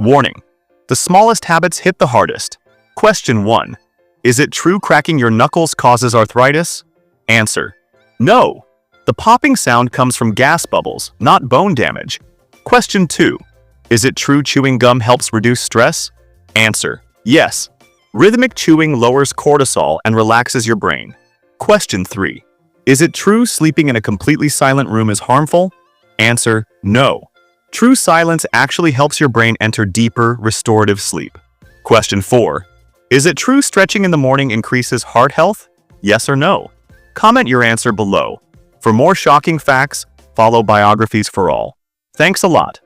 Warning: the smallest habits hit the hardest. Question 1. Is it true cracking your knuckles causes arthritis? Answer: no. The popping sound comes from gas bubbles, not bone damage. Question 2. Is it true chewing gum helps reduce stress? Answer: yes. Rhythmic chewing lowers cortisol and relaxes your brain. Question 3. Is it true sleeping in a completely silent room is harmful? Answer: no. True silence actually helps your brain enter deeper, restorative sleep. Question 4. Is it true stretching in the morning increases heart health? Yes or no? Comment your answer below. For more shocking facts, follow Biographies for All. Thanks a lot.